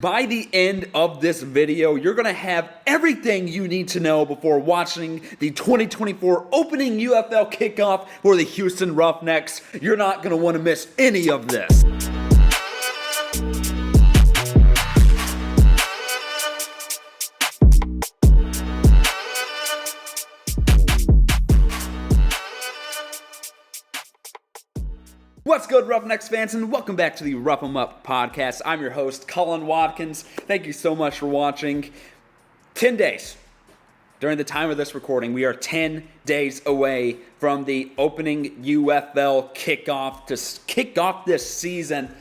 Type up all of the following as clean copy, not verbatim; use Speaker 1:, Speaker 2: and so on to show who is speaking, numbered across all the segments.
Speaker 1: By the end of this video, you're going to have everything you need to know before watching the 2024 opening UFL kickoff for the Houston Roughnecks. You're not going to want to miss any of this. What's good, Roughnecks fans, and welcome back to the Rough 'em Up podcast. I'm your host, Colin Watkins. Thank you so much for watching. 10 days. During the time of this recording, we are 10 days away from the opening UFL kickoff to kick off this season.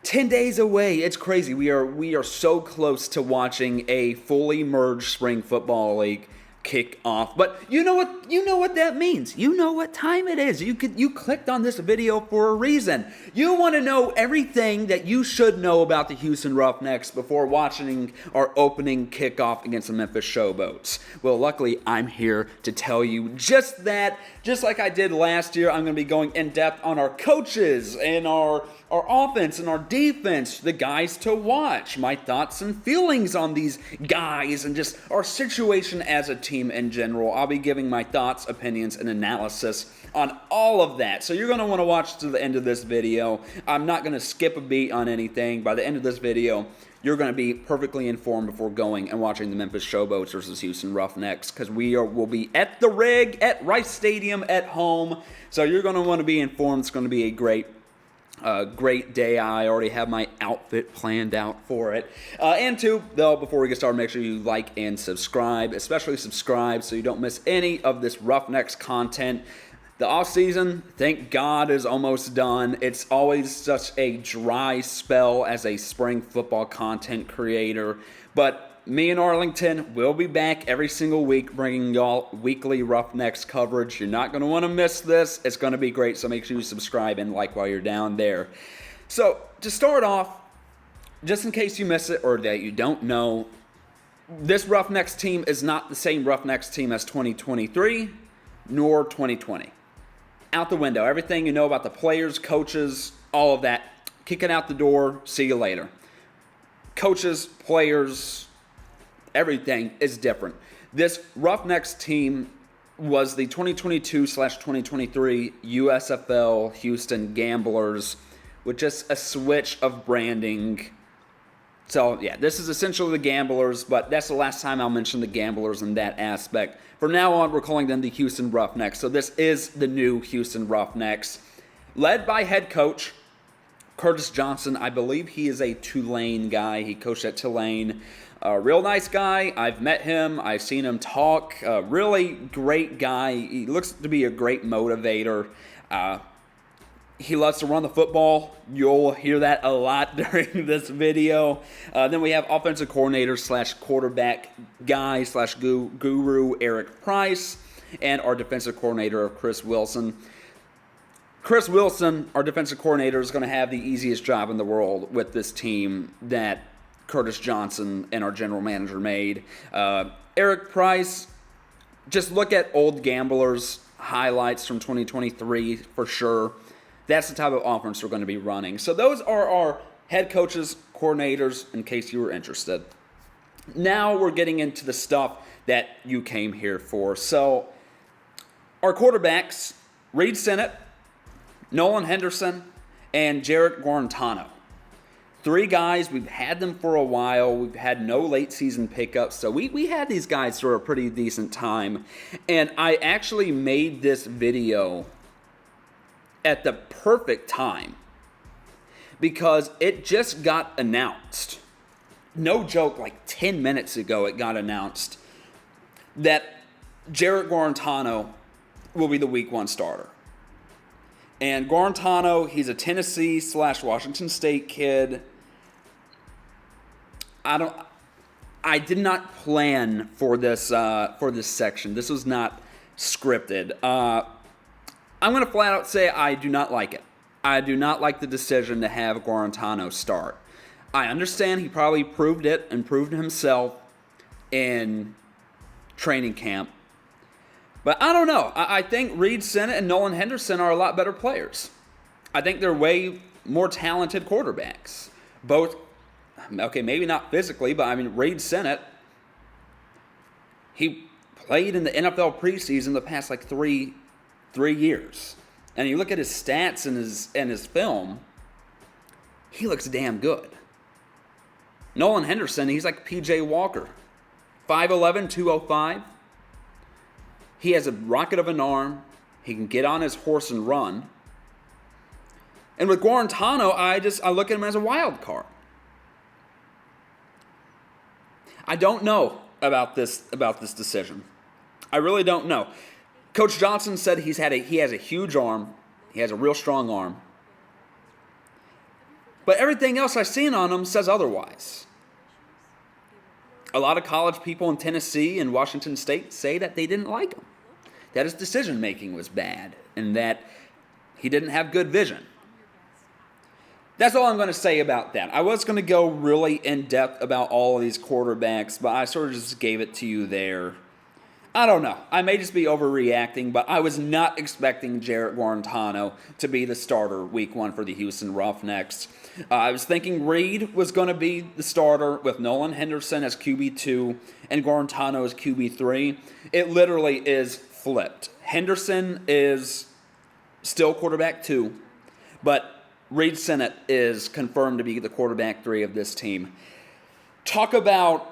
Speaker 1: 10 days away. It's crazy. We are so close to watching a fully merged spring football league kick off. But you know what that means. You know what time it is. You clicked on this video for a reason. You want to know everything that you should know about the Houston Roughnecks before watching our opening kickoff against the Memphis Showboats. Well, luckily I'm here to tell you just that. Just like I did last year, I'm going to be going in depth on our coaches and our offense and our defense, the guys to watch, my thoughts and feelings on these guys, and just our situation as a team in general. I'll be giving my thoughts, opinions, and analysis on all of that. So you're going to want to watch to the end of this video. I'm not going to skip a beat on anything. By the end of this video, you're going to be perfectly informed before going and watching the Memphis Showboats versus Houston Roughnecks, because we'll be at the rig, at Rice Stadium, at home. So you're going to want to be informed. It's going to be a great day. I already have my outfit planned out for it. And two, though, before we get started, make sure you like and subscribe, especially subscribe so you don't miss any of this Roughnecks content. The off-season, thank God, is almost done. It's always such a dry spell as a spring football content creator. But me and Arlington will be back every single week bringing y'all weekly Roughnecks coverage. You're not going to want to miss this. It's going to be great, so make sure you subscribe and like while you're down there. So, to start off, just in case you miss it or that you don't know, this Roughnecks team is not the same Roughnecks team as 2023 nor 2020. Out the window. Everything you know about the players, coaches, all of that, kick it out the door. See you later. Coaches, players, everything is different. This Roughnecks team was the 2022/2023 USFL Houston Gamblers with just a switch of branding. So, yeah, this is essentially the Gamblers, but that's the last time I'll mention the Gamblers in that aspect. From now on, we're calling them the Houston Roughnecks. So this is the new Houston Roughnecks, led by head coach Curtis Johnson. I believe he is a Tulane guy. He coached at Tulane. A real nice guy. I've met him. I've seen him talk. Really great guy. He looks to be a great motivator. He loves to run the football. You'll hear that a lot during this video. Then we have offensive coordinator / quarterback guy / guru Eric Price, and our defensive coordinator Chris Wilson. Chris Wilson, our defensive coordinator, is going to have the easiest job in the world with this team that Curtis Johnson and our general manager made. Eric Price, just look at old Gamblers highlights from 2023 for sure. That's the type of offense we're going to be running. So those are our head coaches, coordinators, in case you were interested. Now we're getting into the stuff that you came here for. So our quarterbacks, Reed Sennett, Nolan Henderson, and Jarrett Guarantano. Three guys, we've had them for a while. We've had no late season pickups. So we had these guys for a pretty decent time. And I actually made this video at the perfect time because it just got announced. No joke, like 10 minutes ago it got announced that Jarrett Guarantano will be the week 1 starter. And Guarantano, he's a Tennessee / Washington State kid. I did not plan for this section. This was not scripted. I'm going to flat out say I do not like it. I do not like the decision to have Guarantano start. I understand he probably proved it and proved himself in training camp. But I don't know. I think Reed Sennett and Nolan Henderson are a lot better players. I think they're way more talented quarterbacks. Both Okay, maybe not physically, but I mean, Reed Sennett, he played in the NFL preseason the past like three years. And you look at his stats and his film, he looks damn good. Nolan Henderson, he's like P.J. Walker. 5'11", 205. He has a rocket of an arm. He can get on his horse and run. And with Guarantano, I look at him as a wild card. I don't know about this decision. I really don't know. Coach Johnson said he has a huge arm. He has a real strong arm. But everything else I've seen on him says otherwise. A lot of college people in Tennessee and Washington State say that they didn't like him, that his decision-making was bad, and that he didn't have good vision. That's all I'm going to say about that. I was going to go really in-depth about all of these quarterbacks, but I sort of just gave it to you there. I don't know. I may just be overreacting, but I was not expecting Jarrett Guarantano to be the starter week 1 for the Houston Roughnecks. I was thinking Reed was going to be the starter with Nolan Henderson as QB2 and Guarantano as QB3. It literally is flipped. Henderson is still quarterback 2, but Reed Sennett is confirmed to be the quarterback 3 of this team. Talk about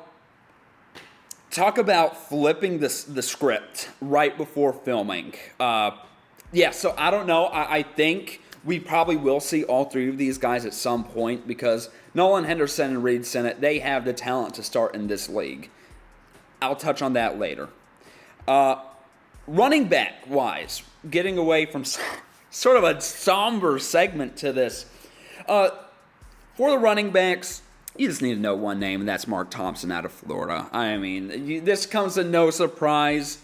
Speaker 1: flipping the script right before filming. So I don't know. I think we probably will see all 3 of these guys at some point because Nolan Henderson and Reed Sennett, they have the talent to start in this league. I'll touch on that later. Running back-wise, getting away from sort of a somber segment to this. For the running backs, you just need to know one name, and that's Mark Thompson out of Florida. I mean, this comes as no surprise.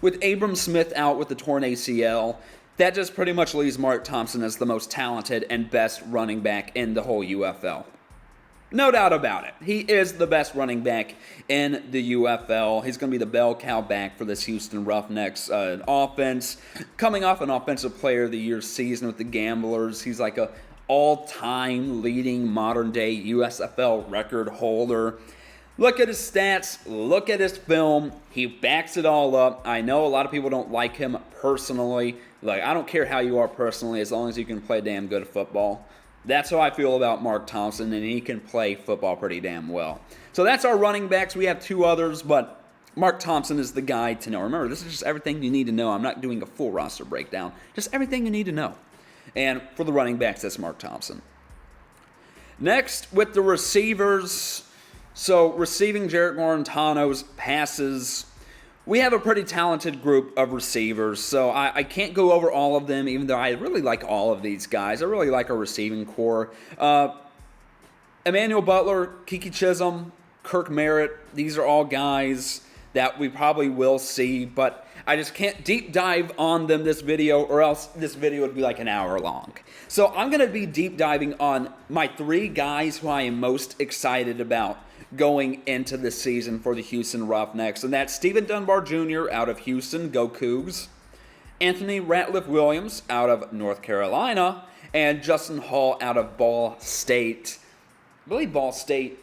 Speaker 1: With Abram Smith out with the torn ACL, that just pretty much leaves Mark Thompson as the most talented and best running back in the whole UFL. No doubt about it. He is the best running back in the UFL. He's going to be the bell cow back for this Houston Roughnecks offense. Coming off an Offensive Player of the Year season with the Gamblers, he's like a all-time leading modern-day USFL record holder. Look at his stats. Look at his film. He backs it all up. I know a lot of people don't like him personally. Like, I don't care how you are personally as long as you can play damn good football. That's how I feel about Mark Thompson, and he can play football pretty damn well. So that's our running backs. We have 2 others, but Mark Thompson is the guy to know. Remember, this is just everything you need to know. I'm not doing a full roster breakdown. Just everything you need to know. And for the running backs, that's Mark Thompson. Next, with the receivers. So, receiving Jarrett Guarantano's passes. We have a pretty talented group of receivers, so I can't go over all of them, even though I really like all of these guys. I really like our receiving core. Emmanuel Butler, Kiki Chisholm, Kirk Merritt, these are all guys that we probably will see, but I just can't deep dive on them this video, or else this video would be like an hour long. So I'm going to be deep diving on my 3 guys who I am most excited about going into the season for the Houston Roughnecks, and that's Stephen Dunbar Jr. out of Houston, go Cougs, Anthony Ratliff-Williams out of North Carolina, and Justin Hall out of Ball State. I believe Ball State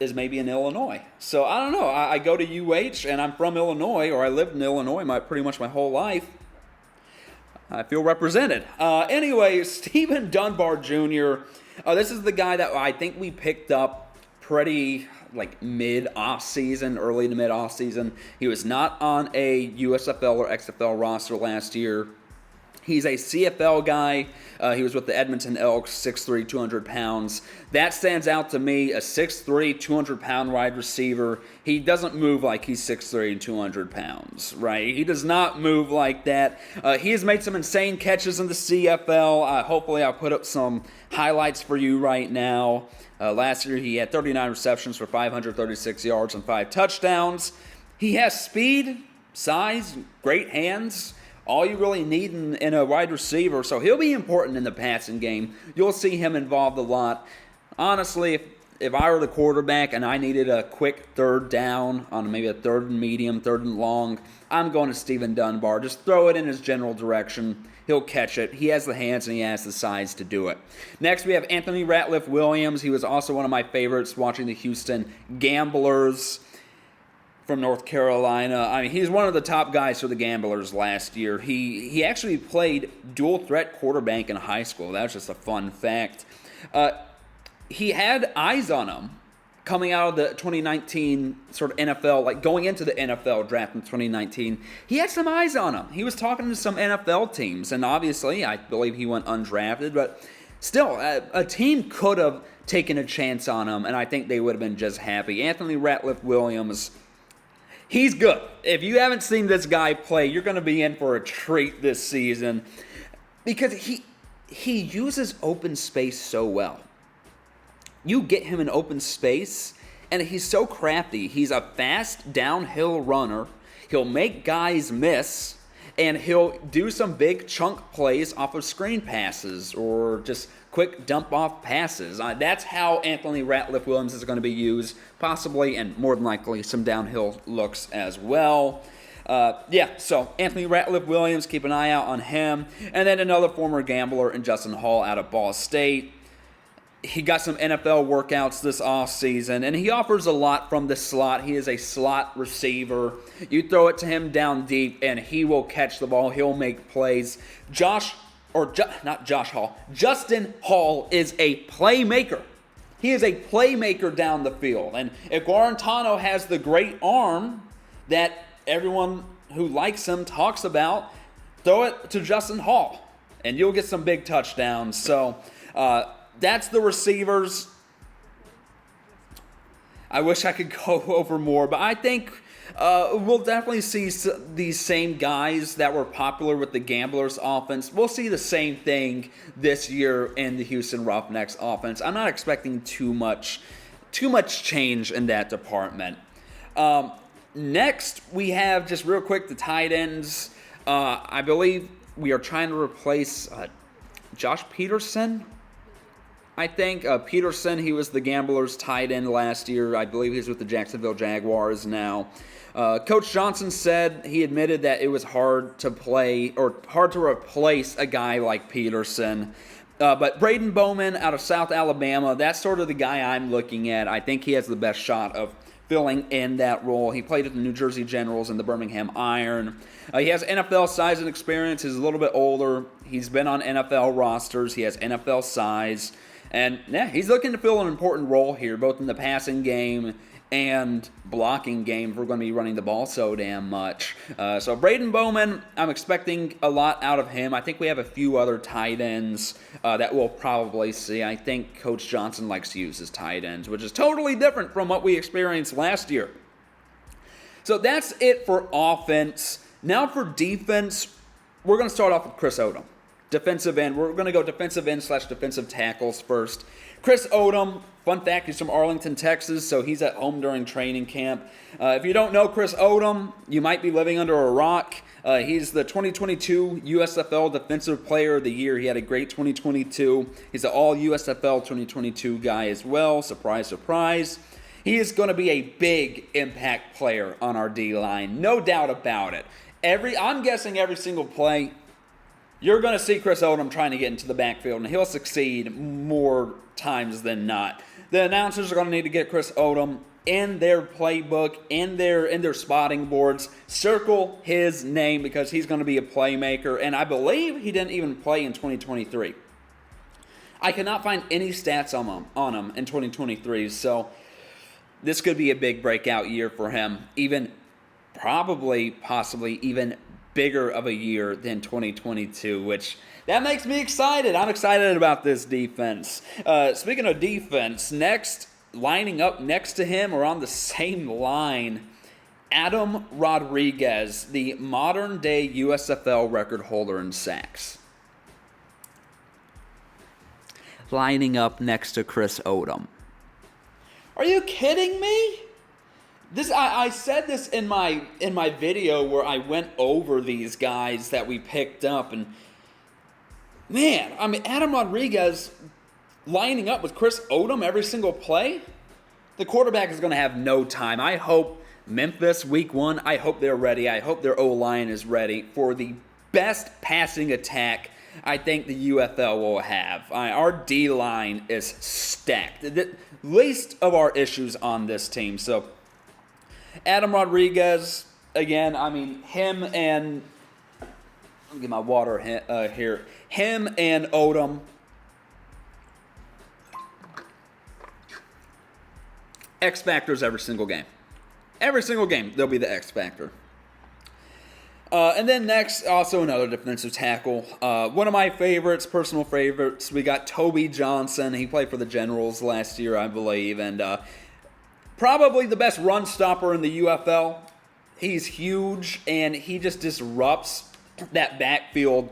Speaker 1: is maybe in Illinois. So I don't know. I go to UH, and I'm from Illinois, or I lived in Illinois pretty much my whole life. I feel represented. Anyway, Stephen Dunbar Jr., this is the guy that I think we picked up pretty like mid-off-season, early to mid-off-season. He was not on a USFL or XFL roster last year. He's a CFL guy. He was with the Edmonton Elks, 6'3", 200 pounds. That stands out to me, a 6'3", 200-pound wide receiver. He doesn't move like he's 6'3", and 200 pounds, right? He does not move like that. He has made some insane catches in the CFL. Hopefully I'll put up some highlights for you right now. Last year he had 39 receptions for 536 yards and 5 touchdowns. He has speed, size, great hands. All you really need in a wide receiver, so he'll be important in the passing game. You'll see him involved a lot. Honestly, if I were the quarterback and I needed a quick third down on maybe a third and medium, third and long, I'm going to Stephen Dunbar. Just throw it in his general direction. He'll catch it. He has the hands and he has the size to do it. Next, we have Anthony Ratliff-Williams. He was also one of my favorites watching the Houston Gamblers from North Carolina. I mean, he's one of the top guys for the Gamblers last year. He actually played dual threat quarterback in high school. That's just a fun fact. He had eyes on him coming out of the 2019 sort of NFL, like going into the NFL draft in 2019. He had some eyes on him. He was talking to some NFL teams, and obviously, I believe he went undrafted, but still, a team could have taken a chance on him, and I think they would have been just happy. Anthony Ratliff-Williams, he's good. If you haven't seen this guy play, you're going to be in for a treat this season because he uses open space so well. You get him in open space, and he's so crafty. He's a fast downhill runner. He'll make guys miss, and he'll do some big chunk plays off of screen passes or just quick dump-off passes. That's how Anthony Ratliff-Williams is going to be used, possibly and more than likely some downhill looks as well. So Anthony Ratliff-Williams, keep an eye out on him. And then another former gambler in Justin Hall out of Ball State. He got some NFL workouts this offseason, and he offers a lot from the slot. He is a slot receiver. You throw it to him down deep, and he will catch the ball. He'll make plays. Justin Hall is a playmaker. He is a playmaker down the field. And if Guarantano has the great arm that everyone who likes him talks about, throw it to Justin Hall, and you'll get some big touchdowns. So, that's the receivers. I wish I could go over more, but I think we'll definitely see these same guys that were popular with the Gamblers offense. We'll see the same thing this year in the Houston Roughnecks offense. I'm not expecting too much change in that department. Next, we have, just real quick, the tight ends. I believe we are trying to replace Josh Peterson. I think Peterson, he was the Gamblers' tight end last year. I believe he's with the Jacksonville Jaguars now. Coach Johnson said he admitted that it was hard to play or hard to replace a guy like Peterson. But Braden Bowman out of South Alabama, that's sort of the guy I'm looking at. I think he has the best shot of filling in that role. He played at the New Jersey Generals and the Birmingham Iron. He has NFL size and experience. He's a little bit older. He's been on NFL rosters. He has NFL size. And, yeah, he's looking to fill an important role here, both in the passing game and blocking game. We're going to be running the ball so damn much. So Braden Bowman, I'm expecting a lot out of him. I think we have a few other tight ends that we'll probably see. I think Coach Johnson likes to use his tight ends, which is totally different from what we experienced last year. So that's it for offense. Now for defense, we're going to start off with Chris Odum. Defensive end. We're going to go defensive end / defensive tackles first. Chris Odum, fun fact, he's from Arlington, Texas, so he's at home during training camp. If you don't know Chris Odum, you might be living under a rock. He's the 2022 USFL Defensive Player of the Year. He had a great 2022. He's an all-USFL 2022 guy as well. Surprise, surprise. He is going to be a big impact player on our D-line. No doubt about it. I'm guessing every single play, you're going to see Chris Odum trying to get into the backfield, and he'll succeed more times than not. The announcers are going to need to get Chris Odum in their playbook, in their spotting boards. Circle his name because he's going to be a playmaker, and I believe he didn't even play in 2023. I cannot find any stats on him in 2023, so this could be a big breakout year for him, even possibly even bigger of a year than 2022, which that makes me excited. I'm excited about this defense. Speaking of defense, lining up next to him or on the same line, Adam Rodriguez, the modern-day USFL record holder in sacks. Lining up next to Chris Odum. Are you kidding me? I said this in my video where I went over these guys that we picked up, and man, I mean, Adam Rodriguez, lining up with Chris Odum every single play, the quarterback is going to have no time. I hope Memphis week 1, I hope they're ready. I hope their O-line is ready for the best passing attack I think the UFL will have. Our D-line is stacked. The least of our issues on this team. So, Adam Rodriguez, again, I mean, him and... Let me get my water here. Him and Odum. X factors every single game. Every single game, they'll be the X factor. And then next, also another defensive tackle. One of my favorites, personal favorites, we got Toby Johnson. He played for the Generals last year, I believe, and probably the best run stopper in the UFL. He's huge, and he just disrupts that backfield,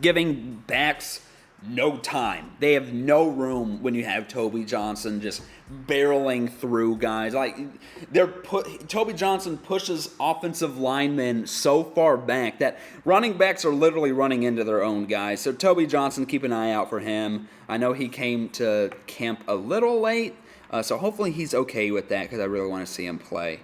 Speaker 1: giving backs no time. They have no room when you have Toby Johnson just barreling through guys. Like Toby Johnson pushes offensive linemen so far back that running backs are literally running into their own guys. So Toby Johnson, keep an eye out for him. I know he came to camp a little late, so hopefully he's okay with that because I really want to see him play.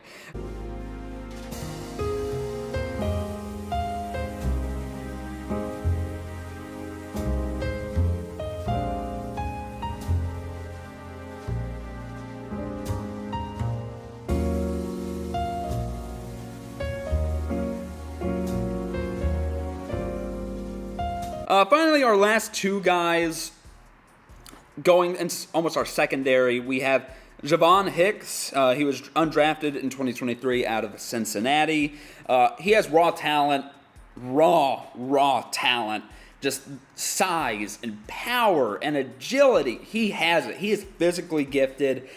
Speaker 1: Finally, our last two guys going in almost our secondary. We have Javon Hicks. He was undrafted in 2023 out of Cincinnati. He has raw talent, raw talent, just size and power and agility. He has it. He is physically gifted.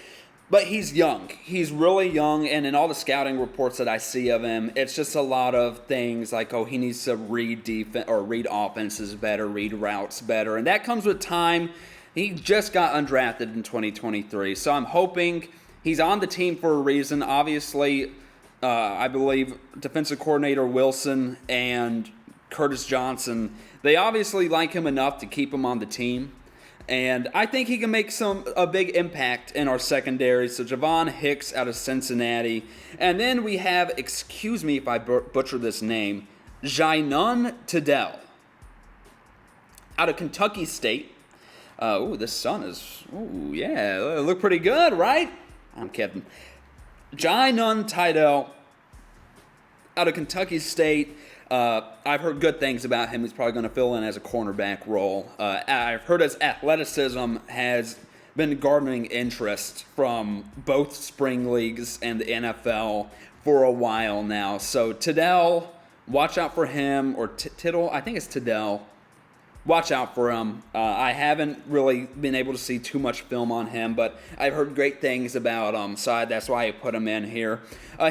Speaker 1: But he's young. He's really young, and in all the scouting reports that I see of him, it's just a lot of things like, oh, he needs to read defense or read offenses better, read routes better, and that comes with time. He just got undrafted in 2023, so I'm hoping he's on the team for a reason. Obviously, I believe defensive coordinator Wilson and Curtis Johnson, they obviously like him enough to keep him on the team. And I think he can make a big impact in our secondary. So Javon Hicks out of Cincinnati. And then we have, excuse me if I butcher this name, Jyun Tido out of Kentucky State. This sun is, look pretty good, right? I'm kidding. Jyun Tido out of Kentucky State. I've heard good things about him. He's probably going to fill in as a cornerback role. I've heard his athleticism has been garnering interest from both spring leagues and the NFL for a while now. So Tidell, watch out for him, or Tiddle, I think it's Tidell. Watch out for him. I haven't really been able to see too much film on him, but I've heard great things about him, so that's why I put him in here.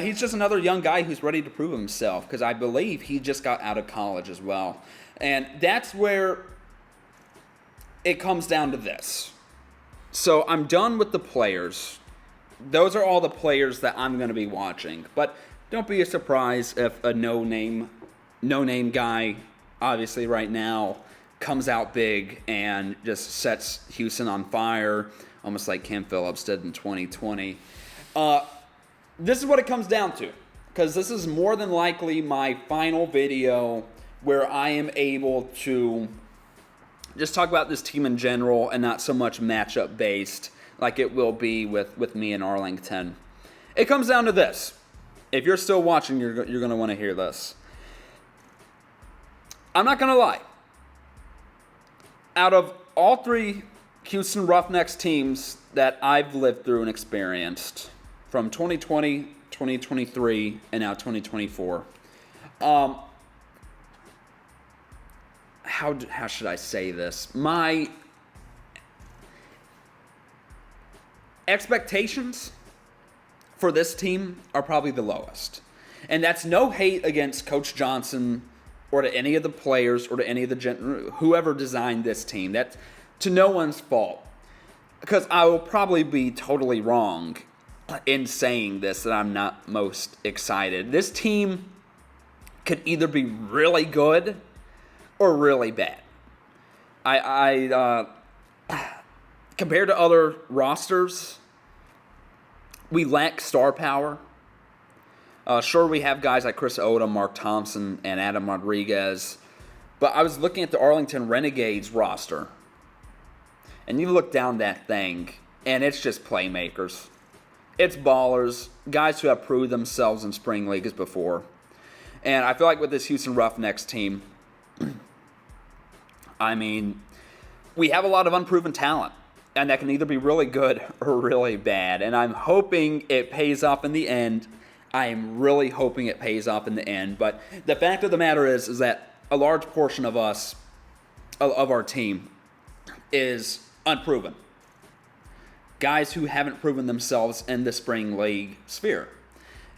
Speaker 1: He's just another young guy who's ready to prove himself, because I believe he just got out of college as well. And that's where it comes down to this. So I'm done with the players. Those are all the players that I'm going to be watching. But don't be surprised if a no-name guy, obviously right now, comes out big and just sets Houston on fire, almost like Cam Phillips did in 2020. This is what it comes down to, because this is more than likely my final video where I am able to just talk about this team in general and not so much matchup based like it will be with me in Arlington. It comes down to this. If you're still watching, you're going to want to hear this. I'm not going to lie. Out of all three Houston Roughnecks teams that I've lived through and experienced, from 2020, 2023, and now 2024, how should I say this? My expectations for this team are probably the lowest. And that's no hate against Coach Johnson or to any of the players, or to any of the whoever designed this team. That's to no one's fault. Because I will probably be totally wrong in saying this, that I'm not most excited. This team could either be really good or really bad. compared to other rosters, we lack star power. Sure, we have guys like Chris Odum, Mark Thompson, and Adam Rodriguez. But I was looking at the Arlington Renegades roster. And you look down that thing, and it's just playmakers. It's ballers, guys who have proved themselves in spring leagues before. And I feel like with this Houston Roughnecks team, I mean, we have a lot of unproven talent. And that can either be really good or really bad. And I'm hoping it pays off in the end. I am really hoping it pays off in the end. But the fact of the matter is that a large portion of us, of our team, is unproven. Guys who haven't proven themselves in the spring league sphere.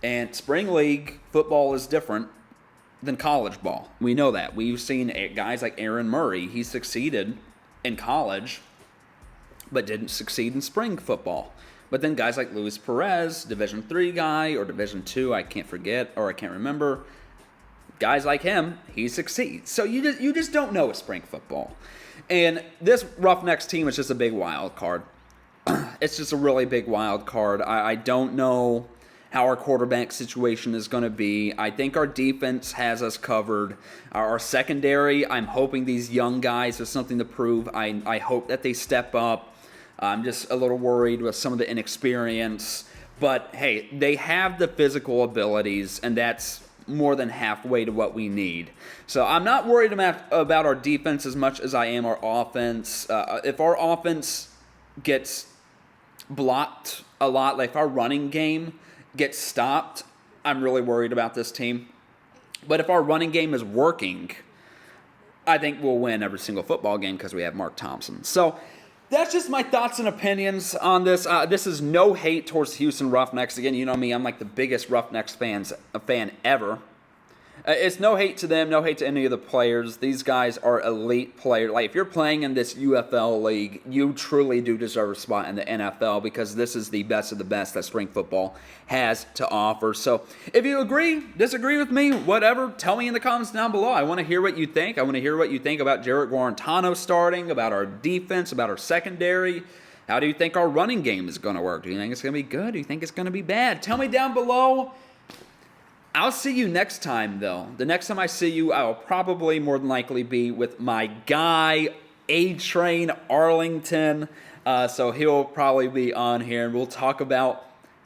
Speaker 1: And spring league football is different than college ball. We know that. We've seen guys like Aaron Murray. He succeeded in college, but didn't succeed in spring football. But then guys like Luis Perez, Division III guy, or Division II, I can't remember. Guys like him, he succeeds. So you just don't know with spring football. And this Roughnecks team is just a big wild card. It's just a really big wild card. I don't know how our quarterback situation is going to be. I think our defense has us covered. Our secondary, I'm hoping these young guys have something to prove. I hope that they step up. I'm just a little worried with some of the inexperience. But, hey, they have the physical abilities, and that's more than halfway to what we need. So I'm not worried about our defense as much as I am our offense. If our offense gets blocked a lot, like if our running game gets stopped, I'm really worried about this team. But if our running game is working, I think we'll win every single football game because we have Mark Thompson. So that's just my thoughts and opinions on this. This is no hate towards Houston Roughnecks. Again, you know me, I'm like the biggest Roughnecks fan ever. It's no hate to them, no hate to any of the players. These guys are elite players. Like, if you're playing in this UFL league, you truly do deserve a spot in the NFL because this is the best of the best that spring football has to offer. So if you agree, disagree with me, whatever, tell me in the comments down below. I want to hear what you think. I want to hear what you think about Jarrett Guarantano starting, about our defense, about our secondary. How do you think our running game is going to work? Do you think it's going to be good? Do you think it's going to be bad? Tell me down below. I'll see you next time, though. The next time I see you, I will probably more than likely be with my guy, A-Train Arlington. So he'll probably be on here, and we'll talk about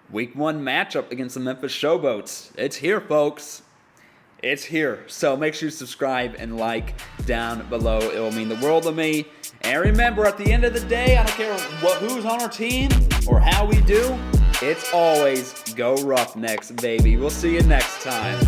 Speaker 1: Week 1 matchup against the Memphis Showboats. It's here, folks. It's here. So make sure you subscribe and like down below. It will mean the world to me. And remember, at the end of the day, I don't care who's on our team or how we do, it's always go Roughnecks, baby. We'll see you next time.